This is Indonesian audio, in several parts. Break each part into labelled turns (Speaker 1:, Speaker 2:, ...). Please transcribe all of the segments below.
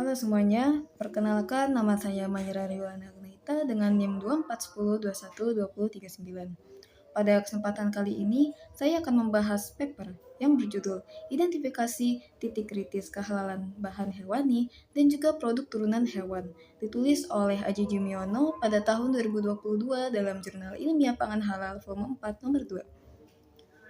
Speaker 1: Halo semuanya, perkenalkan nama saya Mayra Riwana Agnaita dengan NIM 2410212039. Pada kesempatan kali ini, saya akan membahas paper yang berjudul Identifikasi Titik Kritis Kehalalan Bahan Hewani dan juga Produk Turunan Hewan, ditulis oleh Aji Jumiono pada tahun 2022 dalam Jurnal Ilmiah Pangan Halal volume 4 nomor 2.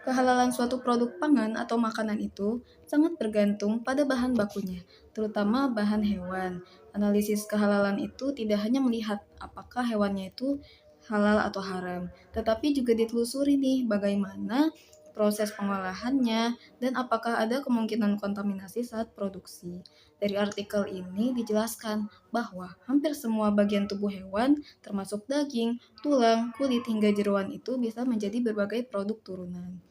Speaker 1: Kehalalan suatu produk pangan atau makanan itu sangat bergantung pada bahan bakunya, terutama bahan hewan. Analisis kehalalan itu tidak hanya melihat apakah hewannya itu halal atau haram, tetapi juga ditelusuri nih bagaimana proses pengolahannya dan apakah ada kemungkinan kontaminasi saat produksi. Dari artikel ini dijelaskan bahwa hampir semua bagian tubuh hewan, termasuk daging, tulang, kulit hingga jeroan itu bisa menjadi berbagai produk turunan.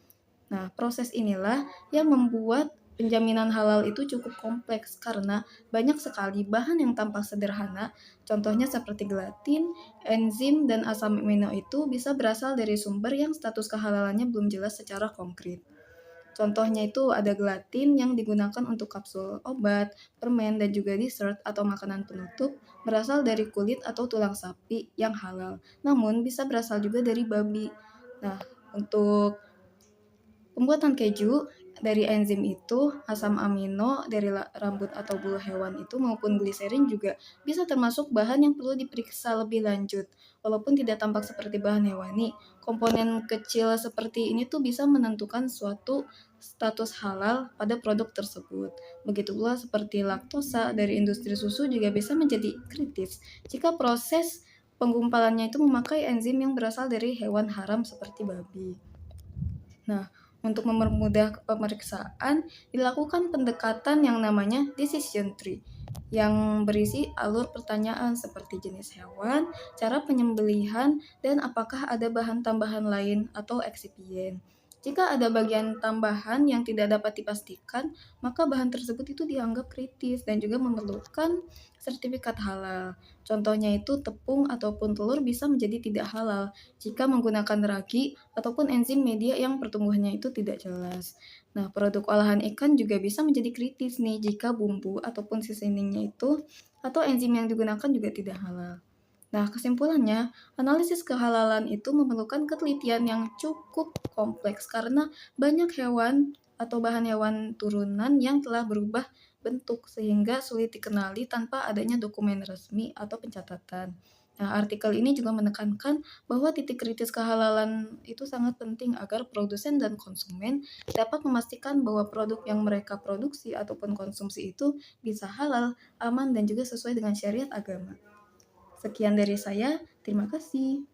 Speaker 1: Nah, proses inilah yang membuat penjaminan halal itu cukup kompleks karena banyak sekali bahan yang tampak sederhana, contohnya seperti gelatin, enzim, dan asam amino itu bisa berasal dari sumber yang status kehalalannya belum jelas secara konkret. Contohnya itu ada gelatin yang digunakan untuk kapsul obat, permen, dan juga dessert atau makanan penutup berasal dari kulit atau tulang sapi yang halal, namun bisa berasal juga dari babi. Nah, untuk pembuatan keju dari enzim itu, asam amino dari rambut atau bulu hewan itu maupun gliserin juga bisa termasuk bahan yang perlu diperiksa lebih lanjut. Walaupun tidak tampak seperti bahan hewani, komponen kecil seperti ini tuh bisa menentukan suatu status halal pada produk tersebut. Begitu pula seperti laktosa dari industri susu juga bisa menjadi kritis jika proses penggumpalannya itu memakai enzim yang berasal dari hewan haram seperti babi. Nah, untuk mempermudah pemeriksaan, dilakukan pendekatan yang namanya decision tree, yang berisi alur pertanyaan seperti jenis hewan, cara penyembelihan, dan apakah ada bahan tambahan lain atau eksipien. Jika ada bagian tambahan yang tidak dapat dipastikan, maka bahan tersebut itu dianggap kritis dan juga memerlukan sertifikat halal. Contohnya itu tepung ataupun telur bisa menjadi tidak halal jika menggunakan ragi ataupun enzim media yang pertumbuhannya itu tidak jelas. Nah, produk olahan ikan juga bisa menjadi kritis nih jika bumbu ataupun seasoningnya itu atau enzim yang digunakan juga tidak halal. Nah, kesimpulannya, analisis kehalalan itu memerlukan ketelitian yang cukup kompleks karena banyak hewan atau bahan hewan turunan yang telah berubah bentuk sehingga sulit dikenali tanpa adanya dokumen resmi atau pencatatan. Nah, artikel ini juga menekankan bahwa titik kritis kehalalan itu sangat penting agar produsen dan konsumen dapat memastikan bahwa produk yang mereka produksi ataupun konsumsi itu bisa halal, aman, dan juga sesuai dengan syariat agama. Sekian dari saya, terima kasih.